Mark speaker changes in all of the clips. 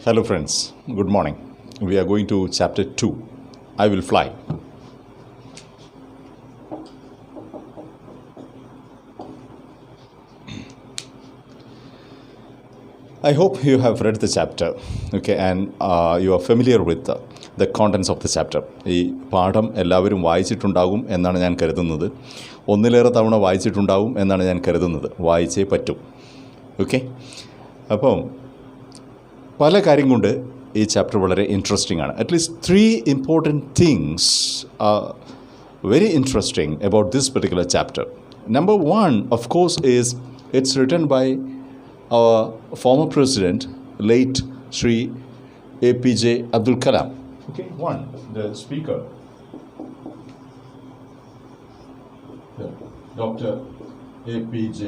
Speaker 1: Hello friends, good morning. We are going to chapter 2. I will fly. I hope you have read the chapter, okay, and you are familiar with the contents of the chapter. ഈ പാഠം എല്ലാവരും വായിച്ചിട്ടുണ്ടാകും എന്നാണ് ഞാൻ കരുതുന്നത്. ഒന്നിലേറെ തവണ വായിച്ചിട്ടുണ്ടാകും എന്നാണ് ഞാൻ കരുതുന്നത്. വായിച്ചേ പറ്റൂ. ഓക്കെ, അപ്പം പല കാര്യം കൊണ്ട് ഈ ചാപ്റ്റർ വളരെ ഇൻട്രസ്റ്റിംഗ് ആണ്. At least 3 important things are very interesting about this particular chapter. Number 1, of course, is it's written by our former president, late Sri P J Abdhul Kalam. Okay, 1, the speaker, Dr. P J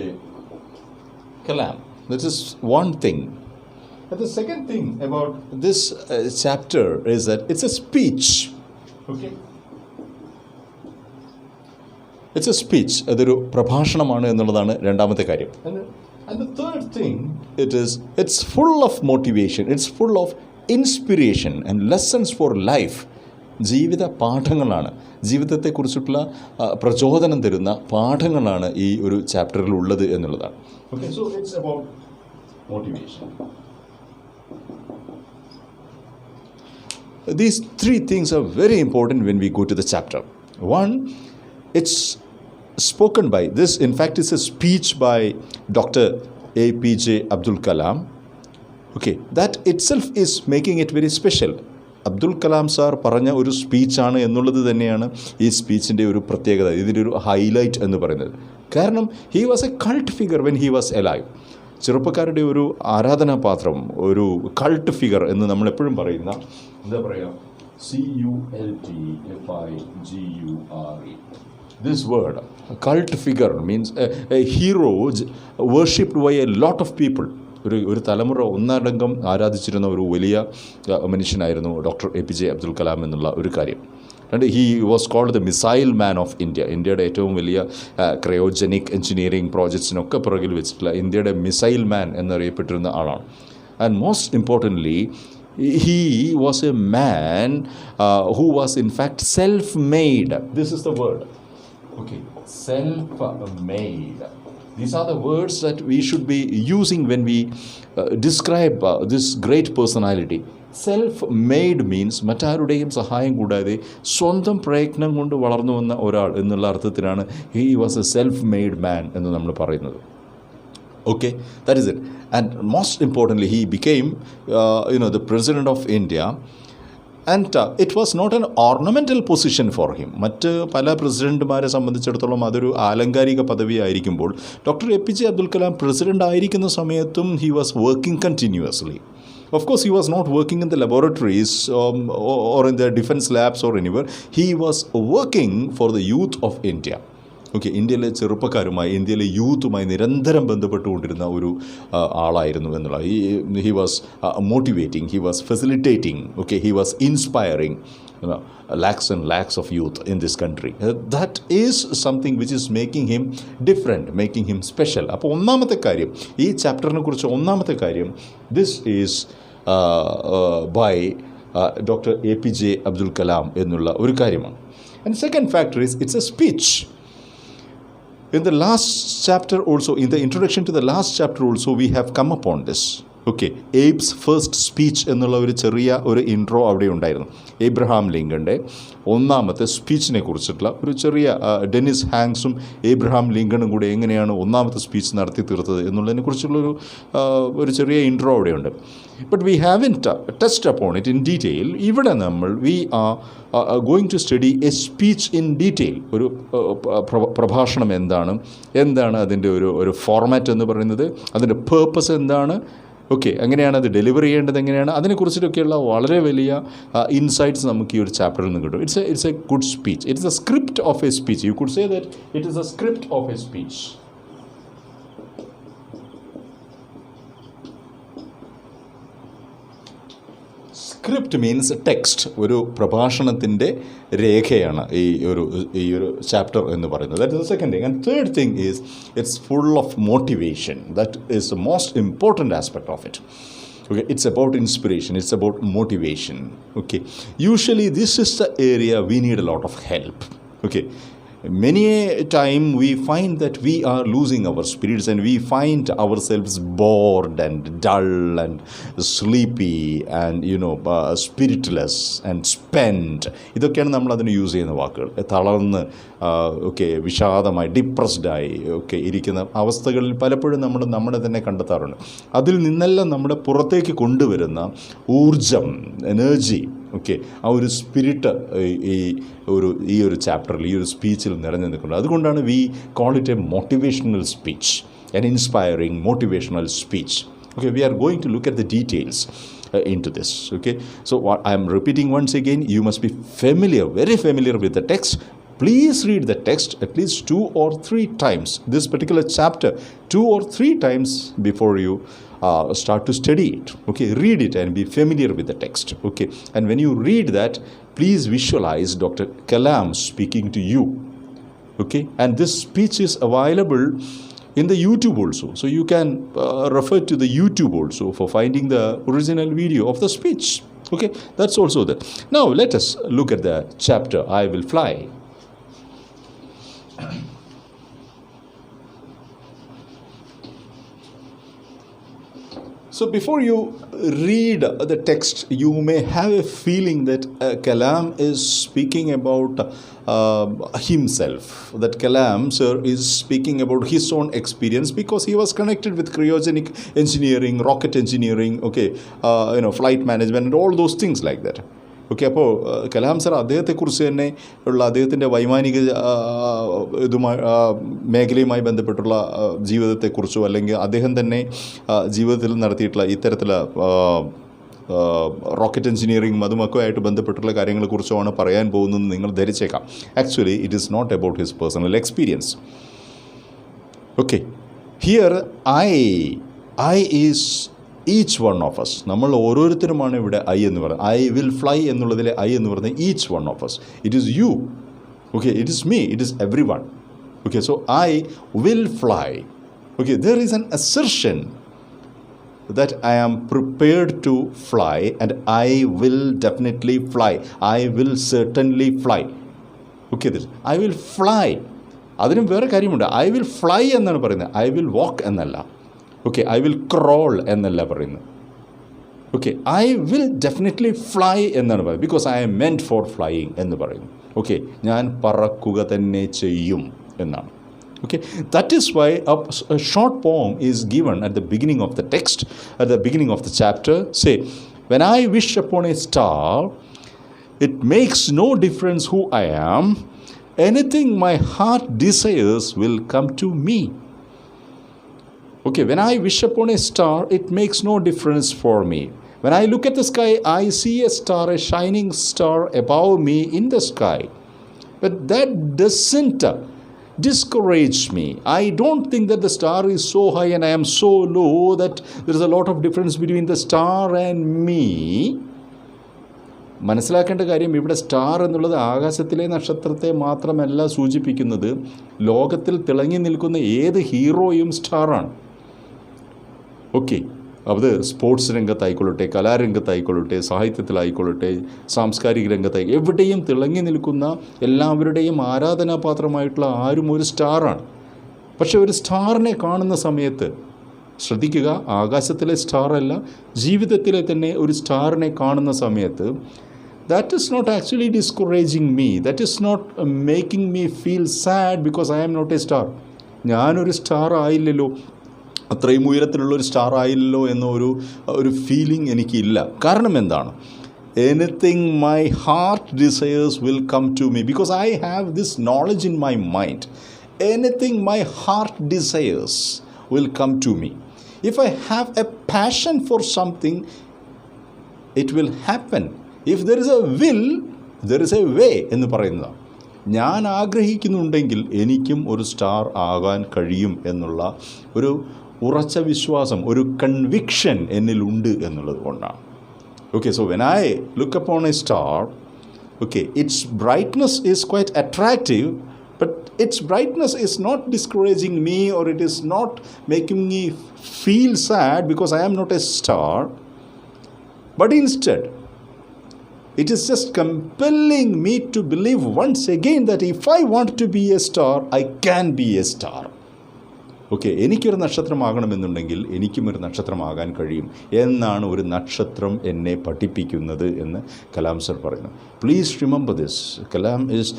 Speaker 1: Kalam. That is one thing. But the second thing about this chapter is that it's a speech. Okay? It's a speech. അതൊരു പ്രഭാഷണമാണ് എന്നുള്ളതാണ് രണ്ടാമത്തെ കാര്യം. And the third thing, it's full of motivation. It's full of inspiration and lessons for life. ജീവിത പാഠങ്ങളാണ്, ജീവിതത്തെക്കുറിച്ചിട്ടുള്ള പ്രചോദനം തരുന്ന പാഠങ്ങളാണ് ഈ ഒരു ചാപ്റ്ററിൽ ഉള്ളത് എന്നുള്ളതാണ്. Okay, so it's about motivation. These 3 things are very important when we go to the chapter. 1, it's spoken by this. In fact, it's a speech by Dr. P J Abdhul Kalam. Okay, that itself is making it very special. Abdul Kalam sir പറഞ്ഞ ഒരു സ്പീച്ചാണ് എന്നുള്ളത് തന്നെയാണ് ഈ സ്പീച്ചിൻ്റെ ഒരു പ്രത്യേകത, ഇതിൻ്റെ ഒരു highlight എന്ന് പറയുന്നത്. കാരണം he was A cult figure when he was alive. ചെറുപ്പക്കാരുടെ ഒരു ആരാധനാപാത്രം, ഒരു കൾട്ട് ഫിഗർ എന്ന് നമ്മളെപ്പോഴും പറയുന്ന, എന്താ പറയുക, CULTFIGURE. This word, cult figure, means a hero worshipped by a lot of people. ഒരു തലമുറ ഒന്നടങ്കം ആരാധിച്ചിരുന്ന ഒരു വലിയ മനുഷ്യനായിരുന്നു ഡോക്ടർ APJ അബ്ദുൽ കലാം എന്നുള്ള ഒരു കാര്യം. And he was called the missile man of India. ഇന്ത്യയുടെ ഏറ്റവും വലിയ ക്രയോജനിക് എഞ്ചിനീയറിംഗ് പ്രോജക്ട്സിനൊക്കെ പുറകിൽ വെച്ചിട്ടുള്ള ഇന്ത്യയുടെ മിസൈൽ മാൻ എന്നറിയപ്പെട്ടിരുന്ന ആളാണ്. And most importantly, he was a man who was in fact self-made. This is the word. Okay, self-made. These are the words that we should be using when we describe this great personality. Self-made means മറ്റാരുടെയും സഹായം കൂടാതെ സ്വന്തം പ്രയത്നം കൊണ്ട് വളർന്നു വന്ന ഒരാൾ എന്നുള്ള അർത്ഥത്തിലാണ് he was a self-made man എന്ന് നമ്മൾ പറയുന്നത്. Okay, that is it. And most importantly, he became the president of India. And it was not an ornamental position for him. മറ്റ് പല പ്രസിഡൻറ്റുമാരെ സംബന്ധിച്ചിടത്തോളം അതൊരു ആലങ്കാരിക പദവി ആയിരിക്കുമ്പോൾ doctor APJ Abdul Kalam president ആയിരിക്കുന്ന സമയത്തും he was working continuously. Of course, he was not working in the laboratories or in the defense labs or anywhere. He was working for the youth of India. Okay, ഇന്ത്യയിലെ ചെറുപ്പക്കാരുമായി, ഇന്ത്യയിലെ യൂത്തുമായി നിരന്തരം ബന്ധപ്പെട്ടുകൊണ്ടിരുന്ന ഒരു ആളായിരുന്നു എന്നുള്ള. He was motivating, he was facilitating, okay, he was inspiring lakhs and lakhs of youth in this country. That is something which is making him different, making him special. അപ്പോൾ ഒന്നാമത്തെ കാര്യം, ഈ ചാപ്റ്ററിനെ കുറിച്ച് ഒന്നാമത്തെ കാര്യം, this is by Dr. APJ Abdul Kalam എന്നുള്ള ഒരു കാര്യമാണ്. And second factor is it's a speech. In the last chapter also, in the introduction to the last chapter also, we have come upon this. Okay, Abe's first speech എന്നുള്ള ഒരു ചെറിയ ഒരു intro അവിടെ ഉണ്ടായിരുന്നു. ഏബ്രഹാം ലിങ്കൻ്റെ ഒന്നാമത്തെ സ്പീച്ചിനെ കുറിച്ചിട്ടുള്ള ഒരു ചെറിയ, ഡെന്നിസ് ഹാങ്സും ഏബ്രഹാം ലിങ്കണും കൂടെ എങ്ങനെയാണ് ഒന്നാമത്തെ സ്പീച്ച് നടത്തി തീർത്തത് എന്നുള്ളതിനെ കുറിച്ചുള്ളൊരു ഒരു ചെറിയ ഇൻട്രോ അവിടെയുണ്ട്. But we haven't touched upon it in detail. ഇവിടെ നമ്മൾ we are going to study a speech in detail. ഒരു പ്രഭാഷണം എന്താണ് അതിൻ്റെ ഒരു ഫോർമാറ്റ് എന്ന് പറയുന്നത്, അതിൻ്റെ പേർപ്പസ് എന്താണ്, ഓക്കെ, എങ്ങനെയാണ് അത് ഡെലിവർ ചെയ്യേണ്ടത്, എങ്ങനെയാണ്, അതിനെക്കുറിച്ചിട്ടൊക്കെയുള്ള വളരെ വലിയ ഇൻസൈറ്റ്സ് നമുക്ക് ഈ ഒരു ചാപ്റ്ററിൽ നിന്ന് കിട്ടും. It's A good speech. It's A script of A speech. You could say that it is A script of A speech. Script means text. ഒരു പ്രഭാഷണത്തിൻ്റെ രേഖയാണ് ഈ ഒരു ചാപ്റ്റർ എന്ന് പറയുന്നത്. That is the second thing. And third thing is it's full of motivation. That is the most important aspect of it. Okay, it's about inspiration, it's about motivation. Okay, usually this is the area we need a lot of help. Okay, many a time we find that we are losing our spirits and we find ourselves bored and dull and sleepy and spiritless and spent. ഇതൊക്കെയാണ് നമ്മൾ അതിന് use ചെയ്യുന്ന വാക്കുകൾ. തളർന്ന് വിഷാദമായി ഡിപ്രസ്ഡായി ഇരിക്കുന്ന അവസ്ഥകളിൽ പലപ്പോഴും നമ്മൾ നമ്മളെ തന്നെ കണ്ടെത്താറുണ്ട്. അതിൽ നിന്നെല്ലാം നമ്മുടെ പുറത്തേക്ക് കൊണ്ടുവരുന്ന ഊർജം, എനർജി, ആ ഒരു സ്പിരിറ്റ് ഈ ഒരു ചാപ്റ്ററിൽ, ഈ ഒരു സ്പീച്ചിൽ നിറഞ്ഞു നിൽക്കുന്നത്. അതുകൊണ്ടാണ് we call it A motivational speech, an inspiring motivational speech. Okay, we are going to look at the details into this. Okay, so what I am repeating once again, you must be familiar, very familiar with the text. Please read the text at least 2 or 3 times, this particular chapter 2 or 3 times before you start to study it. Okay, read it and be familiar with the text. Okay, and when you read that, please visualize Dr. Kalam speaking to you. Okay, and this speech is available in the YouTube also, so you can refer to the YouTube also for finding the original video of the speech. Okay, that's also there. Now let us look at the chapter I Will Fly. So before you read the text, you may have a feeling that Kalam is speaking about himself, that Kalam sir is speaking about his own experience because he was connected with cryogenic engineering, rocket engineering, flight management and all those things like that. Okay, അപ്പോൾ Kalam sir അദ്ദേഹത്തെക്കുറിച്ച് തന്നെ ഉള്ള അദ്ദേഹത്തിൻ്റെ വൈമാനിക മേഖലയുമായി ബന്ധപ്പെട്ടുള്ള ജീവിതത്തെക്കുറിച്ചോ അല്ലെങ്കിൽ അദ്ദേഹം തന്നെ ജീവിതത്തിൽ നടത്തിയിട്ടുള്ള ഇത്തരത്തിലുള്ള റോക്കറ്റ് എഞ്ചിനീയറിംഗും അതുമൊക്കെ ആയിട്ട് ബന്ധപ്പെട്ടുള്ള കാര്യങ്ങളെക്കുറിച്ചോ ആണ് പറയാൻ പോകുന്നതെന്ന് നിങ്ങൾ ധരിച്ചേക്കാം. Actually it is not about his personal experience. Okay, here I is each one of us. നമ്മൾ ഓരോരുത്തരുമാണ് ഇവിടെ ഐ എന്ന് പറയുന്നത്. ഐ വിൽ ഫ്ലൈ എന്നുള്ളതിലെ ഐ എന്ന് പറയുന്നത് each one of us. It is you. Okay, it is me, it is every one. Okay, so I will fly. Okay, there is an assertion that I am prepared to fly and I will definitely fly. I will certainly fly. Okay, I will fly. അതിനും വേറെ കാര്യമുണ്ട്. I will fly എന്നാണ് പറയുന്നത്, I will വാക്ക് എന്നല്ല. Okay, I will crawl എന്നല്ല പറയുന്നത്. Okay, I will definitely fly എന്നാണ് പറയുന്നത്, because I M meant four flying എന്ന് പറയുന്നു. ഓക്കെ, ഞാൻ പറക്കുക തന്നെ ചെയ്യും എന്നാണ്. Okay, that is why a short poem is given at the beginning of the text, at the beginning of the chapter. Say, when I wish upon a star, it makes no difference who I am. Anything my heart desires will come to me. Okay, when I wish upon a star, it makes no difference for me. When I look at the sky, I see a star, a shining star above me in the sky. But that doesn't discourage me. I don't think that the star is so high and I am so low that there is a lot of difference between the star and me. മനസ്സിലാക്കേണ്ട കാര്യം, ഇവിടെ star എന്നുള്ളത് ആകാശത്തിലെ നക്ഷത്രത്തെ മാത്രമല്ല സൂചിപ്പിക്കുന്നത്. ലോകത്തിൽ തിളങ്ങി നിൽക്കുന്ന ഏത് ഹീറോയും സ്റ്റാറാണ്. ഓക്കെ, അത് സ്പോർട്സ് രംഗത്തായിക്കൊള്ളട്ടെ, കലാരംഗത്തായിക്കൊള്ളട്ടെ, സാഹിത്യത്തിലായിക്കൊള്ളട്ടെ, സാംസ്കാരിക രംഗത്തായി, എവിടെയും തിളങ്ങി നിൽക്കുന്ന എല്ലാവരുടെയും ആരാധനാപാത്രമായിട്ടുള്ള ആരും ഒരു സ്റ്റാറാണ്. പക്ഷെ ഒരു സ്റ്റാറിനെ കാണുന്ന സമയത്ത് ശ്രദ്ധിക്കുക, ആകാശത്തിലെ സ്റ്റാറല്ല, ജീവിതത്തിലെ തന്നെ ഒരു സ്റ്റാറിനെ കാണുന്ന സമയത്ത് that is not actually discouraging me, that is not making me feel sad because I am not a star. ഞാനൊരു സ്റ്റാർ ആയില്ലല്ലോ, അത്രയും ഉയരത്തിലുള്ളൊരു സ്റ്റാർ ആയില്ലല്ലോ എന്നൊരു ഫീലിംഗ് എനിക്കില്ല. കാരണം എന്താണ്? Anything my heart desires will come to me because I have this knowledge in my mind. Anything my heart desires will come to me. If I have a passion for something, it will happen. If there is a will, there is a way എന്ന് പറയുന്നതാണ്. ഞാൻ ആഗ്രഹിക്കുന്നുണ്ടെങ്കിൽ എനിക്കും ഒരു star ആകാൻ കഴിയും എന്നുള്ള ഒരു ഉറച്ച വിശ്വാസം, ഒരു കൺവിക്ഷൻ എന്നിലുണ്ട് എന്നുള്ളത് കൊണ്ടാണ്. Okay, so when I look upon a star, okay, its brightness is quite attractive, but its brightness is not discouraging me, or it is not making me feel sad because I am not a star. But instead, it is just compelling me to believe once again that if I want to be a star, I can be a star. Okay, എനിക്കൊരു നക്ഷത്രമാകണമെന്നുണ്ടെങ്കിൽ എനിക്കും ഒരു നക്ഷത്രമാകാൻ കഴിയും എന്നാണ് ഒരു നക്ഷത്രം എന്നെ പഠിപ്പിക്കുന്നത് എന്ന് കലാം സർ പറയുന്നു. Please remember this. Kalam is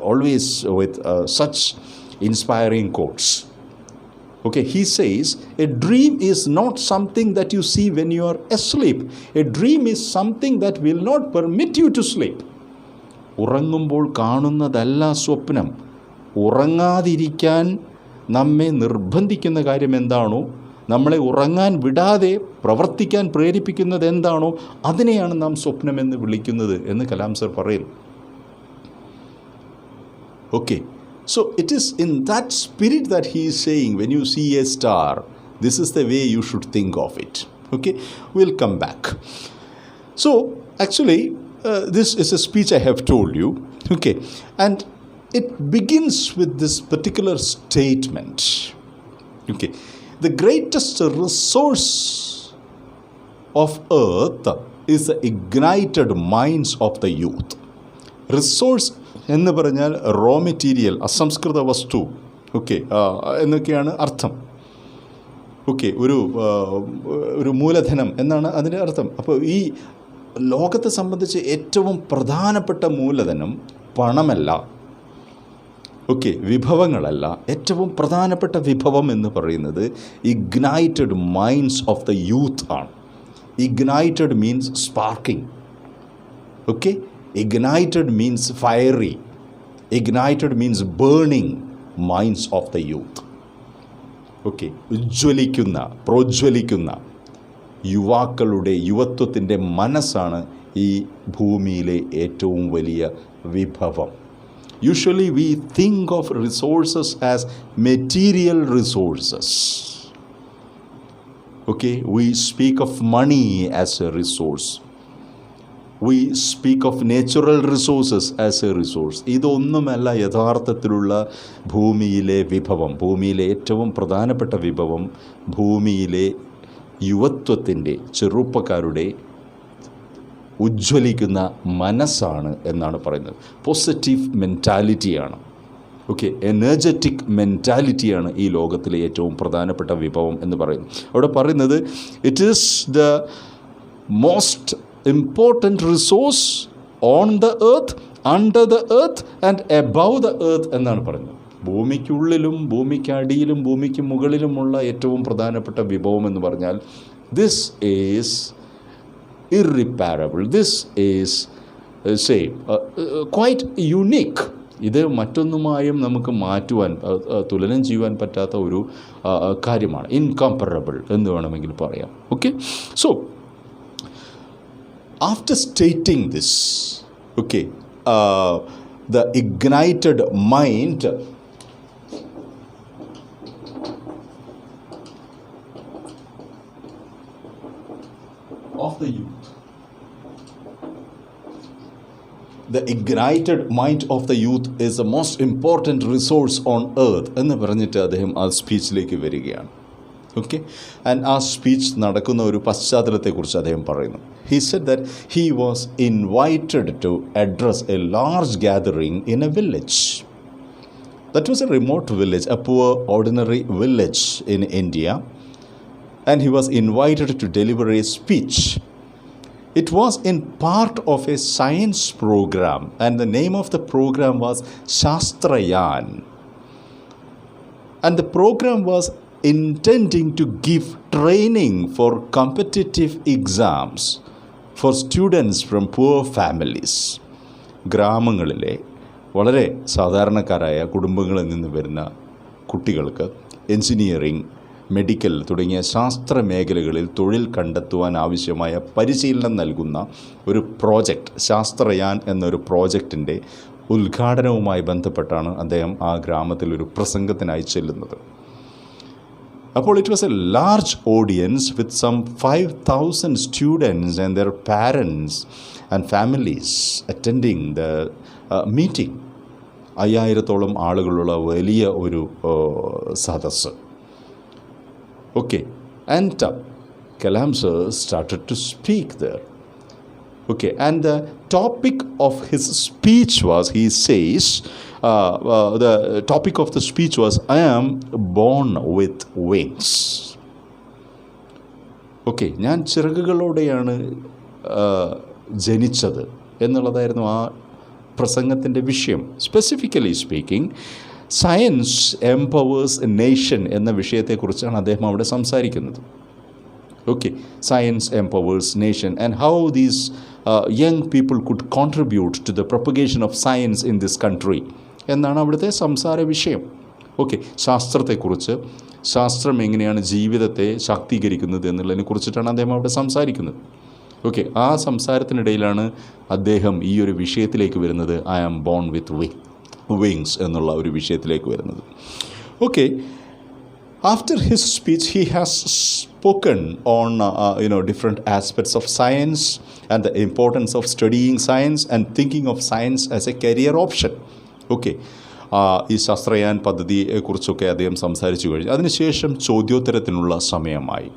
Speaker 1: always with such inspiring quotes. Okay, he says, a dream is not something that you see when you are asleep. A dream is something that will not permit you to sleep. ഉറങ്ങുമ്പോൾ കാണുന്നതല്ല സ്വപ്നം. ഉറങ്ങാതിരിക്കാൻ നമ്മെ നിർബന്ധിക്കുന്ന കാര്യം എന്താണോ, നമ്മളെ ഉറങ്ങാൻ വിടാതെ പ്രവർത്തിക്കാൻ പ്രേരിപ്പിക്കുന്നത് എന്താണോ, അതിനെയാണ് നാം സ്വപ്നമെന്ന് വിളിക്കുന്നത് എന്ന് കലാം സർ പറയും. Okay, so it is in that spirit that he is saying, when you see a star, this is the way you should think of it. Okay, we'll come back. So actually this is a speech I have told you. Okay, and it begins with this particular statement. Okay, the greatest resource of earth is the ignited minds of the youth. Resource എന്ന് പറഞ്ഞാൽ raw material, അസംസ്കൃത വസ്തു, okay, എന്നൊക്കെയാണ് അർത്ഥം. Okay, ഒരു മൂലധനം എന്നാണ് അതിൻ്റെ അർത്ഥം. അപ്പോൾ ഈ ലോകത്തെ സംബന്ധിച്ച് ഏറ്റവും പ്രധാനപ്പെട്ട മൂലധനം പണമല്ല, ഓക്കെ, വിഭവങ്ങളല്ല. ഏറ്റവും പ്രധാനപ്പെട്ട വിഭവം എന്ന് പറയുന്നത് ignited minds of the youth ആണ്. Ignited means sparking. Okay, ignited means fiery. Ignited means burning minds of the youth. Okay, പ്രോജ്വലിക്കുന്ന യുവാക്കളുടെ യുവത്വത്തിൻ്റെ മനസ്സാണ് ഈ ഭൂമിയിലെ ഏറ്റവും വലിയ വിഭവം. Usually we think of resources as material resources. Okay, we speak of money as a resource. We speak of natural resources as a resource. ഇതൊന്നുമല്ല യഥാർത്ഥത്തിലുള്ള ഭൂമിയിലെ വിഭവം. ഭൂമിയിലെ ഏറ്റവും പ്രധാനപ്പെട്ട വിഭവം ഭൂമിയിലെ യുവത്വത്തിൻ്റെ, ചെറുപ്പക്കാരുടെ ഉജ്ജ്വലിക്കുന്ന മനസ്സാണ് എന്നാണ് പറയുന്നത്. പോസിറ്റീവ് മെൻറ്റാലിറ്റിയാണ്. ഓക്കെ, എനർജറ്റിക് മെൻറ്റാലിറ്റിയാണ് ഈ ലോകത്തിലെ ഏറ്റവും പ്രധാനപ്പെട്ട വിഭവം എന്ന് പറയുന്നത്. അവിടെ പറയുന്നത് it is the most important resource on the earth, under the earth and above the earth എന്നാണ് പറയുന്നത്. ഭൂമിക്കുള്ളിലും ഭൂമിക്കടിയിലും ഭൂമിക്ക് മുകളിലുമുള്ള ഏറ്റവും പ്രധാനപ്പെട്ട വിഭവം എന്ന് പറഞ്ഞാൽ this is irreparable, this is quite unique. ഇത് മറ്റൊന്നുമായും നമുക്ക് മാറ്റുവാൻ, തുലനം ചെയ്യുവാൻ പറ്റാത്ത ഒരു കാര്യമാണ്. ഇൻകംപറബിൾ എന്ന് വേണമെങ്കിൽ പറയാം. Okay, so after stating this, okay, the ignited mind of the youth, the ignited mind of the youth is the most important resource on earth എന്ന് പറഞ്ഞിട്ട് അദ്ദേഹം ആ സ്പീച്ചിലേക്ക് വരികയാണ്. ഓക്കെ, ആൻഡ് ആ സ്പീച്ച് നടക്കുന്ന ഒരു പശ്ചാത്തലത്തെക്കുറിച്ച് അദ്ദേഹം പറയുന്നു. He said that he was invited to address a large gathering in a village. That was a remote village, a poor ordinary village in India, and he was invited to deliver a speech. It was in part of a science program, and the name of the program was Shastrayan. And the program was intending to give training for competitive exams for students from poor families. ഗ്രാമങ്ങളിലെ വളരെ സാധാരണക്കാരായ കുടുംബങ്ങളിൽ നിന്ന് വരുന്ന കുട്ടികൾക്ക് engineering, medical തുടങ്ങിയ ശാസ്ത്ര മേഖലകളിൽ തൊഴിൽ കണ്ടെത്തുവാൻ ആവശ്യമായ പരിശീലനം നൽകുന്ന ഒരു പ്രോജക്റ്റ്, ശാസ്ത്രയാൻ എന്നൊരു പ്രോജക്റ്റിൻ്റെ ഉദ്ഘാടനവുമായി ബന്ധപ്പെട്ടാണ് അദ്ദേഹം ആ ഗ്രാമത്തിൽ ഒരു പ്രസംഗത്തിനായി ചെല്ലുന്നത്. അപ്പോൾ it was a large audience with some 5,000 students and their parents and families attending the meeting. 5,000-ഓളം ആളുകളുള്ള വലിയ ഒരു സദസ്സ്. Okay, and Kalam sir started to speak there. Okay, and the topic of his speech was, he says, the topic of the speech was, I am born with wings. Okay, ഞാൻ ചിറകുകളോടെയാണ് ജനിച്ചത് എന്നുള്ളതായിരുന്നു ആ പ്രസംഗത്തിൻ്റെ വിഷയം. Specifically speaking, science empowers a nation എന്ന വിഷയത്തെക്കുറിച്ചാണ് അദ്ദേഹം അവിടെ സംസാരിക്കുന്നത്. Okay, science empowers nation and how these young people could contribute to the propagation of science in this country എന്നാണ് അവിടുത്തെ സംസാര വിഷയം. ഓക്കെ, ശാസ്ത്രത്തെക്കുറിച്ച്, ശാസ്ത്രം എങ്ങനെയാണ് ജീവിതത്തെ ശാക്തീകരിക്കുന്നത് എന്നുള്ളതിനെ കുറിച്ചിട്ടാണ് അദ്ദേഹം അവിടെ സംസാരിക്കുന്നത്. ഓക്കെ, ആ സംസാരത്തിനിടയിലാണ് അദ്ദേഹം ഈ ഒരു വിഷയത്തിലേക്ക് വരുന്നത്, I am born with wings എന്നുള്ള ഒരു വിഷയത്തിലേക്ക് വരുന്നത്. Okay, after his speech he has spoken on different aspects of science and the importance of studying science and thinking of science as a career option. Okay, ഈ ശാസ്ത്രയാൻ പദ്ധതിയെക്കുറിച്ചൊക്കെ അദ്ദേഹം സംസാരിച്ചു കഴിഞ്ഞു. അതിനുശേഷം ചോദ്യോത്തരത്തിനുള്ള സമയമായി.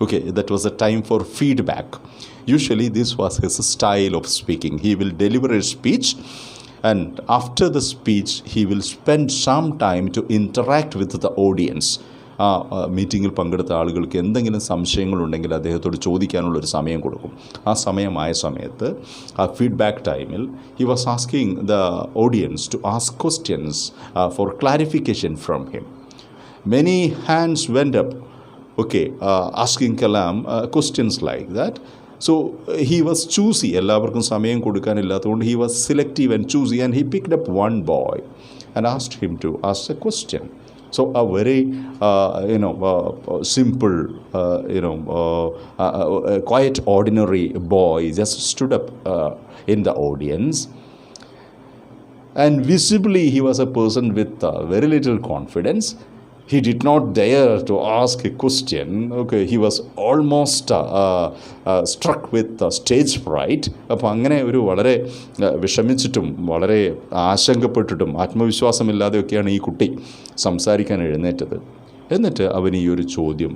Speaker 1: Okay, that was a time for feedback. Usually this was his style of speaking. He will deliver a speech and after the speech he will spend some time to interact with the audience. ആ മീറ്റിങ്ങിൽ പങ്കെടുത്ത ആളുകൾക്ക് എന്തെങ്കിലും സംശയങ്ങളുണ്ടെങ്കിൽ അദ്ദേഹത്തോട് ചോദിക്കാനുള്ളൊരു സമയം കൊടുക്കും. ആ സമയമായ സമയത്ത്, ആ ഫീഡ്ബാക്ക് ടൈമിൽ, he was asking the audience to ask questions for clarification from him. Many hands went up, okay, asking Kalam questions like that. So he was choosy, എല്ലാവർക്കും സമയം കൊടുക്കാനില്ലാത്തതുകൊണ്ട് he was selective and choosy, and he picked up one boy and asked him to ask a question. So a very simple, quite ordinary boy just stood up in the audience, and visibly he was a person with very little confidence. He did not dare to ask a question. Okay, he was almost struck with stage fright. അപ്പോൾ അങ്ങനെ ഒരു വളരെ വിഷമിച്ചിട്ടും വളരെ ആശങ്കപ്പെട്ടിട്ടും ആത്മവിശ്വാസമില്ലാതെയൊക്കെയാണ് ഈ കുട്ടി സംസാരിക്കാൻ എഴുന്നേറ്റത്. എന്നിട്ട് അവൻ ഈ ഒരു ചോദ്യം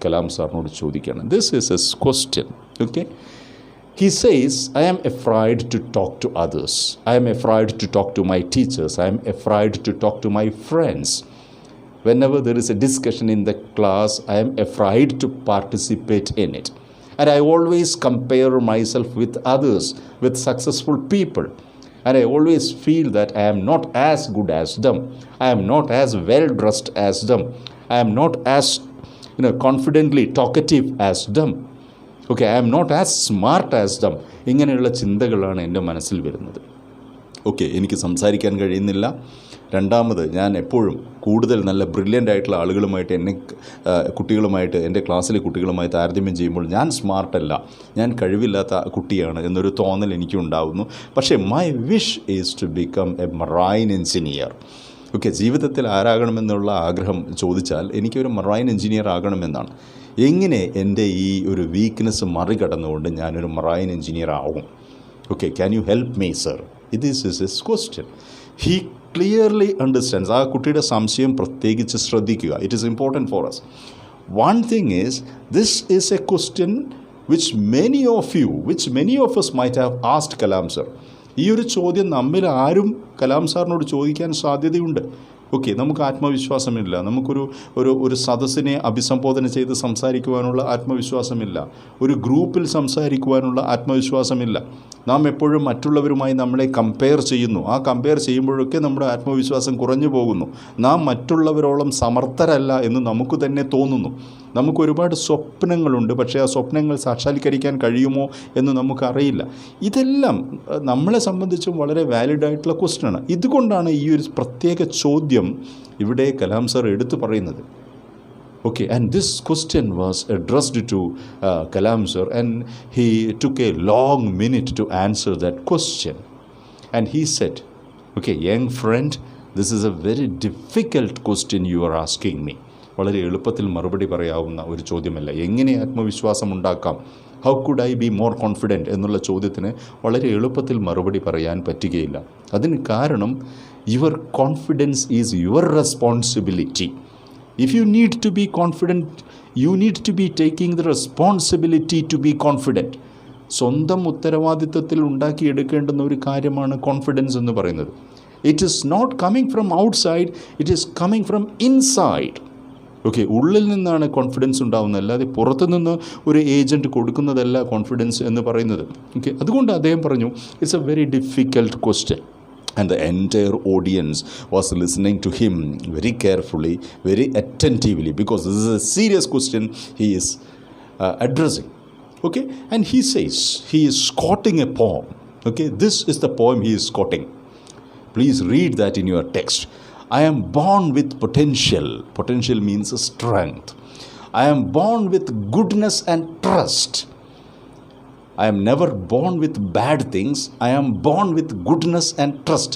Speaker 1: കലാം സാറിനോട് ചോദിക്കുകയാണ്. This is a question. Okay, he says, I am afraid to talk to others. I am afraid to talk to my teachers. I am afraid to talk to my friends. Whenever there is a discussion in the class, I am afraid to participate in it. And I always compare myself with others, with successful people. And I always feel that I am not as good as them. I am not as well dressed as them. I am not as confidently talkative as them. Okay, I am not as smart as them. ഇങ്ങനെയുള്ള ചിന്തകളാണ് എൻ്റെ മനസ്സിൽ വരുന്നത്. Okay, എനിക്ക് സംസാരിക്കാൻ കഴിയുന്നില്ല. രണ്ടാമത്, ഞാൻ എപ്പോഴും കൂടുതൽ നല്ല ബ്രില്യൻ്റ് ആയിട്ടുള്ള ആളുകളുമായിട്ട് കുട്ടികളുമായിട്ട്, എൻ്റെ ക്ലാസ്സിലെ കുട്ടികളുമായി താരതമ്യം ചെയ്യുമ്പോൾ ഞാൻ സ്മാർട്ടല്ല, ഞാൻ കഴിവില്ലാത്ത കുട്ടിയാണ് എന്നൊരു തോന്നൽ എനിക്കുണ്ടാവുന്നു. പക്ഷേ my wish is to become a marine engineer. Okay, ജീവിതത്തിൽ ആരാകണമെന്നുള്ള ആഗ്രഹം ചോദിച്ചാൽ എനിക്കൊരു മറൈൻ എഞ്ചിനീയർ ആകണമെന്നാണ്. എങ്ങനെ എൻ്റെ ഈ ഒരു വീക്ക്നെസ് മറികടന്നുകൊണ്ട് ഞാനൊരു മറൈൻ എഞ്ചിനീയർ ആവും? Okay, can you help me sir? This is his question. He clearly understands. ആ കുട്ടിയുടെ സംശയം പ്രത്യേകിച്ച് ശ്രദ്ധിക്കുക. It is important for us. One thing is, this is a question which many of us might have asked Kalam sir. ഈ ഒരു ചോദ്യം നമ്മിൽ ആരും കലാം സാറിനോട് ചോദിക്കാൻ സാധ്യതയുണ്ട്. ഓക്കെ, നമുക്ക് ആത്മവിശ്വാസമില്ല, നമുക്കൊരു ഒരു സദസ്സിനെ അഭിസംബോധന ചെയ്ത് സംസാരിക്കുവാനുള്ള ആത്മവിശ്വാസമില്ല, ഒരു ഗ്രൂപ്പിൽ സംസാരിക്കുവാനുള്ള ആത്മവിശ്വാസമില്ല. നാം എപ്പോഴും മറ്റുള്ളവരുമായി നമ്മളെ കമ്പയർ ചെയ്യുന്നു. ആ കമ്പയർ ചെയ്യുമ്പോഴൊക്കെ നമ്മുടെ ആത്മവിശ്വാസം കുറഞ്ഞു പോകുന്നു. നാം മറ്റുള്ളവരോളം സമർത്ഥരല്ല എന്ന് നമുക്ക് തന്നെ തോന്നുന്നു. നമുക്ക് ഒരുപാട് സ്വപ്നങ്ങളുണ്ട്, പക്ഷേ ആ സ്വപ്നങ്ങൾ സാക്ഷാത്കരിക്കാൻ കഴിയുമോ എന്ന് നമുക്കറിയില്ല. ഇതെല്ലാം നമ്മളെ സംബന്ധിച്ചും വളരെ വാലിഡായിട്ടുള്ള ക്വസ്റ്റ്യനാണ്. ഇതുകൊണ്ടാണ് ഈ ഒരു പ്രത്യേക ചോദ്യം ഇവിടെ കലാം സർ എടുത്തു പറയുന്നത്. Okay, and this question was addressed to Kalam sir, and he took a long minute to answer that question. And he said, okay, young friend, this is a very difficult question you are asking me. വളരെ എളുപ്പത്തിൽ മറുപടി പറയാവുന്ന ഒരു ചോദ്യമല്ല. എങ്ങനെ ആത്മവിശ്വാസം ഉണ്ടാക്കാം, how could I be more confident എന്നുള്ള ചോദ്യത്തിന് വളരെ എളുപ്പത്തിൽ മറുപടി പറയാൻ പറ്റുകയില്ല. അതിന് കാരണം your confidence is your responsibility. If you need to be confident, you need to be taking the responsibility to be confident. സ്വന്തം ഉത്തരവാദിത്വത്തിൽ ഉണ്ടാക്കിയെടുക്കേണ്ടുന്ന ഒരു കാര്യമാണ് കോൺഫിഡൻസ് എന്ന് പറയുന്നത്. It is not coming from outside, it is coming from inside. Okay, ഉള്ളിൽ നിന്നാണ് confidence ഉണ്ടാകുന്നത്, അല്ലാതെ പുറത്തു നിന്ന് ഒരു ഏജൻറ്റ് കൊടുക്കുന്നതല്ല കോൺഫിഡൻസ് എന്ന് പറയുന്നത്. ഓക്കെ, അതുകൊണ്ട് അദ്ദേഹം പറഞ്ഞു it's A very difficult question. And the entire audience was listening to him very carefully, very attentively, because this is a serious question he is addressing. Okay, and he says, he is quoting a poem. Okay, this is the poem he is quoting. Please read that in your text. I am born with potential. Potential means strength. I am born with goodness and trust. I am never born with bad things. I am born with goodness and trust.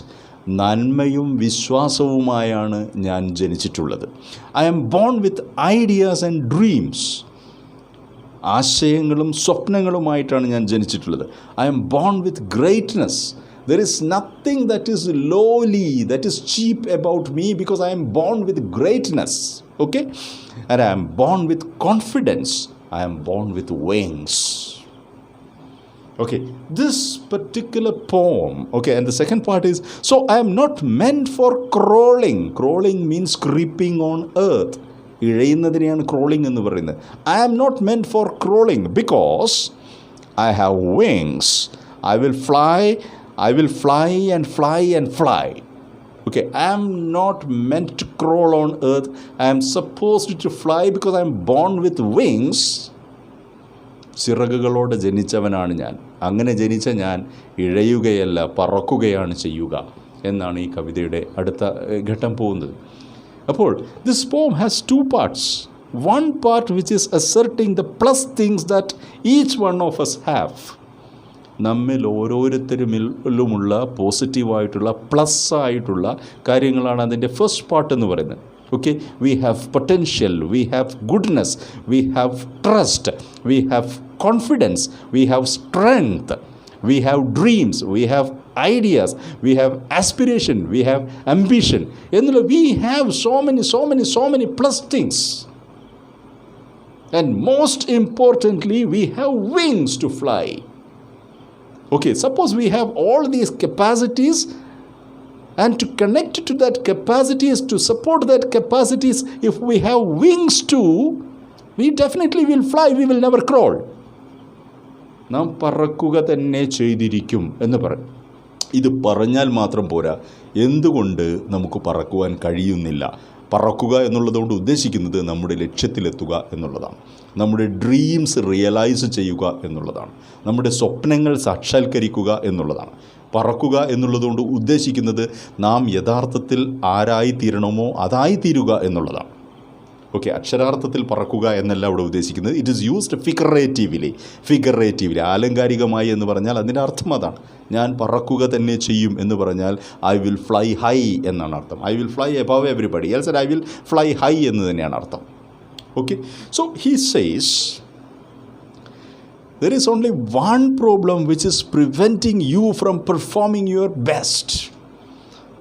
Speaker 1: നന്മയും വിശ്വാസവുമായാണ് ഞാൻ ജനിച്ചിട്ടുള്ളത്. I am born with ideas and dreams. ആശയങ്ങളും സ്വപ്നങ്ങളുമായിട്ടാണ് ഞാൻ ജനിച്ചിട്ടുള്ളത്. I am born with greatness. There is nothing that is lowly, that is cheap about me, because I am born with greatness. Okay? And I am born with confidence. I am born with wings. Okay, this particular poem, okay, and the second part is, so I am not meant for crawling. Crawling means creeping on earth. ഇഴയുന്നതിനെയാണ് crawling എന്ന് പറയുന്നത്. I am not meant for crawling because I have wings. I will fly and fly and fly. Okay, I am not meant to crawl on earth. I am supposed to fly because I am born with wings. ചിറകുകളോടെ ജനിച്ചവനാണ് ഞാൻ. അങ്ങനെ ജനിച്ച ഞാൻ ഇഴയുകയല്ല, പറക്കുകയാണ് ചെയ്യുക എന്നാണ് ഈ കവിതയുടെ അടുത്ത ഘട്ടം പോകുന്നത്. അപ്പോൾ this poem has two parts. One part which is asserting the plus things that each one of us have. നമ്മിൽ ഓരോരുത്തരുമിലുമുള്ള പോസിറ്റീവായിട്ടുള്ള പ്ലസ് ആയിട്ടുള്ള കാര്യങ്ങളാണ് അതിൻ്റെ ഫസ്റ്റ് പാർട്ട് എന്ന് പറയുന്നത്. Okay, we have potential, we have goodness, we have trust, we have confidence, we have strength, we have dreams, we have ideas, we have aspiration, we have ambition. We have so many plus things. And most importantly, we have wings to fly. Okay, suppose we have all these capacities, and to connect to that capacities, to support that capacities, if we have wings too, we definitely will fly, we will never crawl. നാം പറക്കുക തന്നെ ചെയ്തിരിക്കും എന്ന് പറയും. ഇത് പറഞ്ഞാൽ മാത്രം പോരാ, എന്തുകൊണ്ട് നമുക്ക് പറക്കുവാൻ കഴിയുന്നില്ല? പറക്കുക എന്നുള്ളതുകൊണ്ട് ഉദ്ദേശിക്കുന്നത് നമ്മുടെ ലക്ഷ്യത്തിലെത്തുക എന്നുള്ളതാണ്, നമ്മുടെ ഡ്രീംസ് റിയലൈസ് ചെയ്യുക എന്നുള്ളതാണ്, നമ്മുടെ സ്വപ്നങ്ങൾ സാക്ഷാത്കരിക്കുക എന്നുള്ളതാണ്. പറക്കുക എന്നുള്ളതുകൊണ്ട് ഉദ്ദേശിക്കുന്നത് നാം യഥാർത്ഥത്തിൽ ആരായിത്തീരണമോ അതായിത്തീരുക എന്നുള്ളതാണ്. ഓക്കെ, അക്ഷരാർത്ഥത്തിൽ പറക്കുക എന്നല്ല അവിടെ ഉദ്ദേശിക്കുന്നത്. ഇറ്റ് ഈസ് യൂസ്ഡ് ഫിഗറേറ്റീവ്ലി ആലങ്കാരികമായി എന്ന് പറഞ്ഞാൽ അതിൻ്റെ അർത്ഥം അതാണ്. ഞാൻ പറക്കുക തന്നെ ചെയ്യും എന്ന് പറഞ്ഞാൽ ഐ വിൽ ഫ്ലൈ ഹൈ എന്നാണ് അർത്ഥം. I will fly above everybody else, I will fly high എന്ന് തന്നെയാണ് അർത്ഥം. Okay, so he says there is only one problem which is preventing you from performing your best.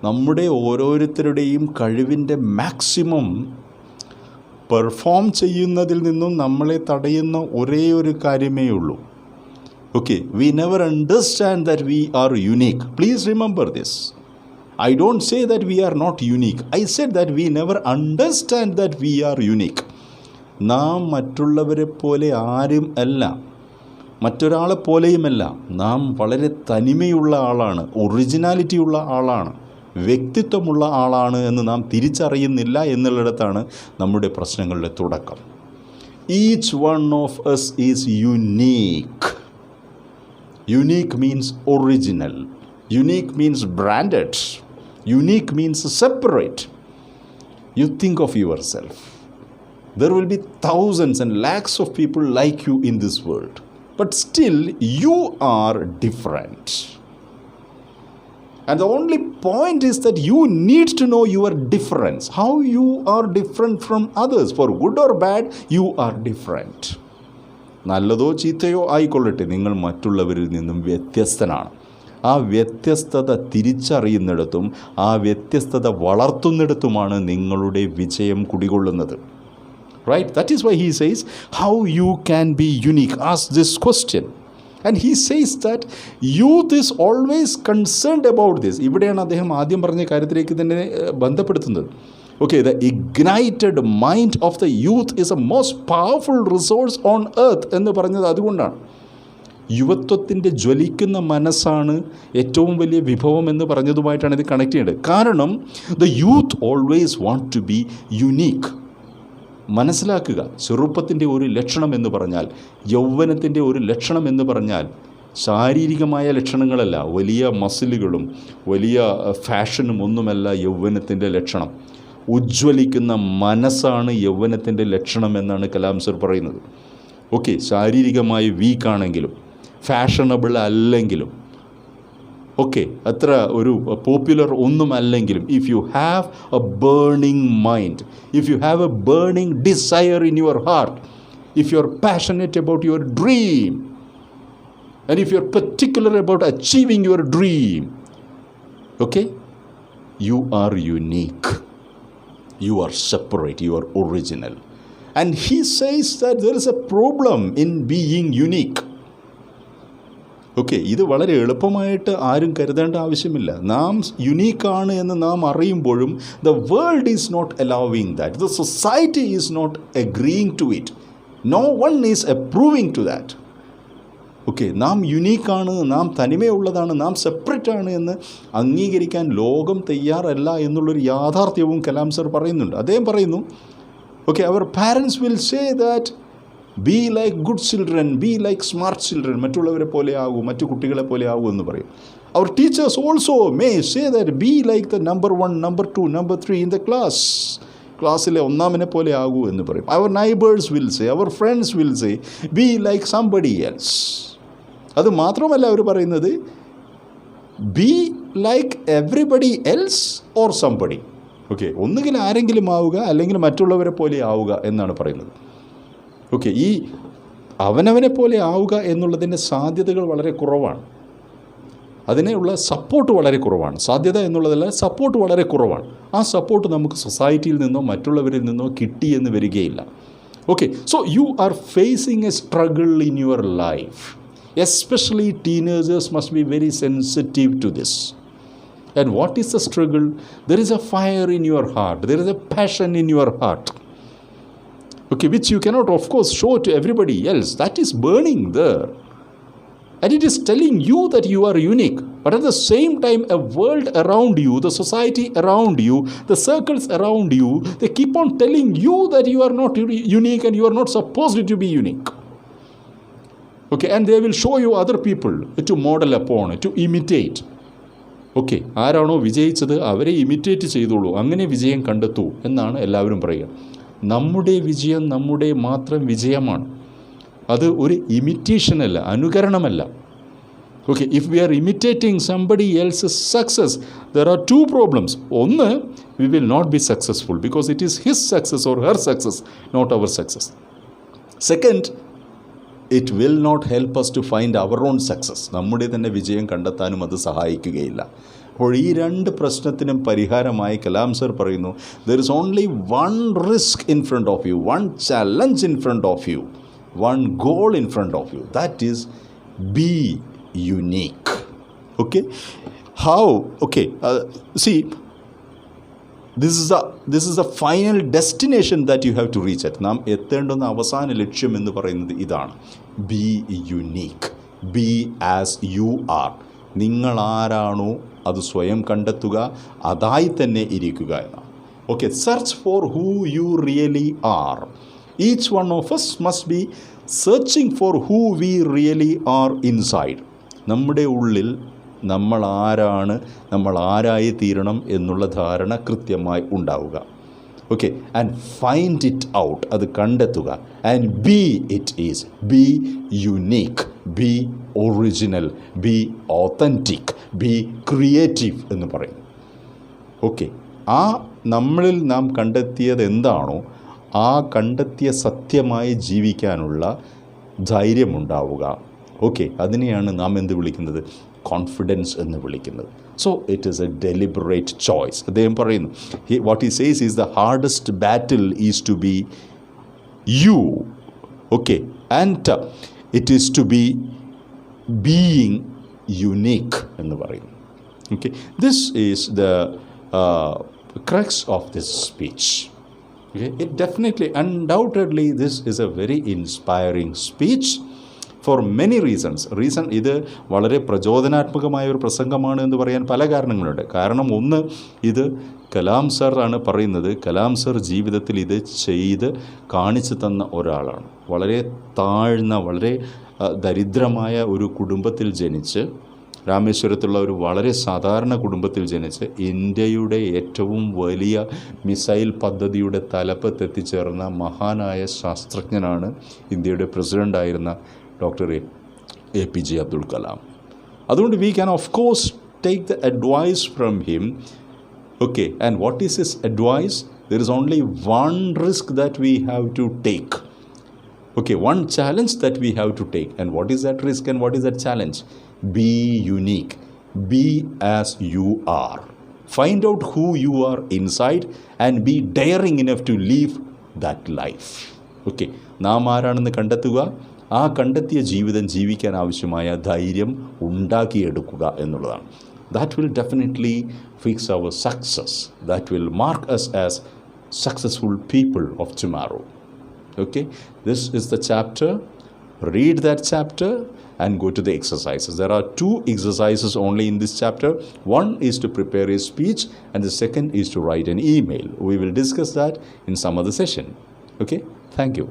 Speaker 1: നമ്മുടെ ഓരോരുത്തരുടെയും കഴിവിൻ്റെ maximum perform ചെയ്യുന്നതിൽ നിന്നും നമ്മളെ തടയുന്ന ഒരേ ഒരു കാര്യമേ ഉള്ളൂ. Okay, we never understand that we are unique. Please remember this. I don't say that we are not unique. I said that we never understand that we are unique. നാം മറ്റുള്ളവരെ പോലെ ആരും അല്ല, മറ്റൊരാളെ പോലെയുമല്ല. നാം വളരെ തനിമയുള്ള ആളാണ്, ഒറിജിനാലിറ്റി ഉള്ള ആളാണ്, വ്യക്തിത്വമുള്ള ആളാണ് എന്ന് നാം തിരിച്ചറിയുന്നില്ല എന്നുള്ളിടത്താണ് നമ്മുടെ പ്രശ്നങ്ങളുടെ തുടക്കം. Each one of us is unique. Unique means original, unique means branded, unique means separate. You think of your self. There will be thousands and lakhs of people like you in this world. But still, you are different. And the only point is that you need to know your difference. How you are different from others. For good or bad, you are different. നല്ലതോ ചീത്തയോ ആയിക്കൊള്ളട്ടെ, നിങ്ങൾ മറ്റുള്ളവരിൽ നിന്നും വ്യത്യസ്തനാണ്. ആ വ്യത്യസ്തത തിരിച്ചറിയുന്നിടത്തും ആ വ്യത്യസ്തത വളർത്തുന്നിടത്തുമാണ് നിങ്ങളുടെ വിജയം കുടികൊള്ളുന്നത്. Right? That is why he says, how you can be unique? Ask this question. And he says that youth is always concerned about this. ഇവിടെയാണ് അദ്ദേഹം ആദ്യം പറഞ്ഞ കാര്യത്തിലേക്ക് തന്നെ ബന്ധപ്പെടുത്തുന്നത്. Okay, the ignited mind of the youth is a most powerful resource on earth എന്ന് പറഞ്ഞത് അതുകൊണ്ടാണ്. യുവത്വത്തിൻ്റെ ജ്വലിക്കുന്ന മനസ്സാണ് ഏറ്റവും വലിയ വിഭവം എന്ന് പറഞ്ഞതുമായിട്ടാണ് ഇത് കണക്ട് ചെയ്യേണ്ടത്. കാരണം the youth always want to be unique. മനസ്സിലാക്കുക, ചെറുപ്പത്തിൻ്റെ ഒരു ലക്ഷണം എന്ന് പറഞ്ഞാൽ, യൗവനത്തിൻ്റെ ഒരു ലക്ഷണം എന്ന് പറഞ്ഞാൽ ശാരീരികമായ ലക്ഷണങ്ങളല്ല, വലിയ മസിലുകളും വലിയ ഫാഷനും ഒന്നുമല്ല യൗവനത്തിൻ്റെ ലക്ഷണം. ഉജ്ജ്വലിക്കുന്ന മനസ്സാണ് യൗവനത്തിൻ്റെ ലക്ഷണം എന്നാണ് കലാം സർ പറയുന്നത്. ഓക്കെ, ശാരീരികമായി വീക്കാണെങ്കിലും ഫാഷണബിൾ അല്ലെങ്കിലും ഓക്കെ അത്ര ഒരു പോപ്പുലർ ഒന്നും അല്ലെങ്കിലും, if you have a burning mind, if you have a burning desire in your heart, if you are passionate about your dream, and if you are particular about achieving your dream, okay, you are unique, you are separate, you are original. And he says that there is a problem in being unique. Okay, ഇത് വളരെ എളുപ്പമായിട്ട് ആരും കരുതേണ്ട ആവശ്യമില്ല. നാം യുനീക്കാണ് എന്ന് നാം അറിയുമ്പോഴും the world is not allowing that, the society is not agreeing to it, no one is approving to that. Okay, നാം യുനീക്കാണ്, നാം തനിമയുള്ളതാണ്, നാം സെപ്പറേറ്റ് ആണ് എന്ന് അംഗീകരിക്കാൻ ലോകം തയ്യാറല്ല എന്നുള്ളൊരു യാഥാർത്ഥ്യവും കലാം സർ പറയുന്നുണ്ട്. അദ്ദേഹം പറയുന്നു, okay, our parents will say that be like good children, be like smart children, മറ്റുള്ളവരെ പോലെ ആകൂ, മറ്റു കുട്ടികളെ പോലെ ആകൂ എന്ന് പറയും. Our teachers also may say that be like the number 1, number 2, number 3 in the class, ക്ലാസ്സിലെ ഒന്നാമനെ പോലെ ആകൂ എന്ന് പറയും. Our neighbours will say, our friends will say be like somebody else. അത് മാത്രമല്ല അവർ പറയുന്നത് be like everybody else or somebody. Okay, ഒന്നുകിൽ ആരെങ്കിലും ആവുക അല്ലെങ്കിൽ മറ്റുള്ളവരെ പോലെ ആവുക എന്നാണ് പറയുന്നത്. ഓക്കെ, ഈ അവനവനെ പോലെ ആവുക എന്നുള്ളതിൻ്റെ സാധ്യതകൾ വളരെ കുറവാണ്, അതിനുള്ള സപ്പോർട്ട് വളരെ കുറവാണ്. സാധ്യത എന്നുള്ളതല്ല, സപ്പോർട്ട് വളരെ കുറവാണ്. ആ സപ്പോർട്ട് നമുക്ക് സൊസൈറ്റിയിൽ നിന്നോ മറ്റുള്ളവരിൽ നിന്നോ കിട്ടിയെന്ന് വരികയില്ല. Okay, so you are facing a struggle in your life. Especially teenagers must be very sensitive to this. And what is the struggle? There is a fire in your heart, there is a passion in your heart. Okay, which you cannot of course show to everybody else. That is burning there, and it is telling you that you are unique. But at the same time, a world around you, the society around you, the circles around you, they keep on telling you that you are not unique and you are not supposed to be unique. Okay, and they will show you other people to model upon, to imitate. Okay, ആരാണോ വിജയിച്ചത് അവരെ imitate ചെയ്തോളൂ, അങ്ങനെ വിജയം കണ്ടെത്തൂ എന്നാണ് എല്ലാവരും പറയുക. നമ്മുടെ വിജയം നമ്മുടെ മാത്രം വിജയമാണ്. അത് ഒരു ഇമിറ്റേഷനല്ല, അനുകരണമല്ല. Okay, if we are imitating somebody else's success, there are 2 problems. ഒന്ന്, we will not be successful because it is his success or her success, not our success. Second, it will not help us to find our own success. നമ്മുടെ തന്നെ വിജയം കണ്ടെത്താനും അത് സഹായിക്കുകയില്ല. അപ്പോൾ ഈ 2 പ്രശ്നത്തിനും പരിഹാരമായി കലാം സർ പറയുന്നു, there is only 1 risk in front of you, 1 challenge in front of you, 1 goal in front of you. That is, be unique. Okay, how? Okay, see, this is the final destination that you have to reach at. നാം എത്തേണ്ടുന്ന അവസാന ലക്ഷ്യം എന്ന് പറയുന്നത് ഇതാണ്, be unique, be as you are. നിങ്ങൾ ആരാണോ അത് സ്വയം കണ്ടെത്തുക, അതായി തന്നെ ഇരിക്കുക എന്നാണ്. Okay, search for who you really are. Each one of us must be searching for who we really are inside. നമ്മുടെ ഉള്ളിൽ നമ്മൾ ആരാണ്, നമ്മൾ ആരായി തീരണം എന്നുള്ള ധാരണ കൃത്യമായി ഉണ്ടാവുക. Okay, and find it out, അത് കണ്ടെത്തുക. And B it is, B unique, B original, B authentic, B creative എന്ന് പറയും. ഓക്കെ, ആ നമ്മളിൽ നാം കണ്ടെത്തിയത് എന്താണോ ആ കണ്ടെത്തിയ സത്യമായി ജീവിക്കാനുള്ള ധൈര്യമുണ്ടാവുക, ഓക്കെ, അതിനെയാണ് നാം എന്ത് വിളിക്കുന്നത്? കോൺഫിഡൻസ് എന്ന് വിളിക്കുന്നത്. So it is a deliberate choice. അദ്ദേഹം പറയുന്നു, what he says is the hardest battle is to be you. Okay, and it is to be being unique എന്ന് പറയുന്നു. Okay, this is the crux of this speech. Okay, it definitely, undoubtedly, this is a very inspiring speech for many reasons. ഇത് വളരെ പ്രചോദനാത്മകമായ ഒരു പ്രസംഗമാണ് എന്ന് പറയാൻ പല കാരണങ്ങളുണ്ട്. കാരണം ഒന്ന്, ഇത് കലാം സർ ആണ് പറയുന്നത്. കലാം സർ ജീവിതത്തിൽ ഇത് ചെയ്ത് കാണിച്ചു തന്ന ഒരാളാണ്. വളരെ താഴ്ന്ന, വളരെ ദരിദ്രമായ ഒരു കുടുംബത്തിൽ ജനിച്ച്, രാമേശ്വരത്തുള്ള ഒരു വളരെ സാധാരണ കുടുംബത്തിൽ ജനിച്ച് ഇന്ത്യയുടെ ഏറ്റവും വലിയ മിസൈൽ പദ്ധതിയുടെ തലപ്പത്തെത്തിച്ചേർന്ന മഹാനായ ശാസ്ത്രജ്ഞനാണ് ഇന്ത്യയുടെ പ്രസിഡൻ്റായിരുന്ന ഡോക്ടർ APJ അബ്ദുൽ കലാം. അതുകൊണ്ട് we can of course take the advice from him. Okay, and what is his advice? There is only one risk that we have to take. Okay, one challenge that we have to take. And what is that risk and what is that challenge? Be unique. Be as you are. Find out who you are inside and be daring enough to live that life. Okay, നാം ആരാണെന്ന് കണ്ടെത്തുക, ആ കണ്ടെത്തിയ ജീവിതം ജീവിക്കാൻ ആവശ്യമായ ധൈര്യം ഉണ്ടാക്കിയെടുക്കുക എന്നുള്ളതാണ്. That will definitely fix our success. That will mark us as successful people of tomorrow. Okay, this is the chapter. Read that chapter and go to the exercises. There are 2 exercises only in this chapter. One is to prepare a speech and the second is to write an email. We will discuss that in some other session. Okay, thank you.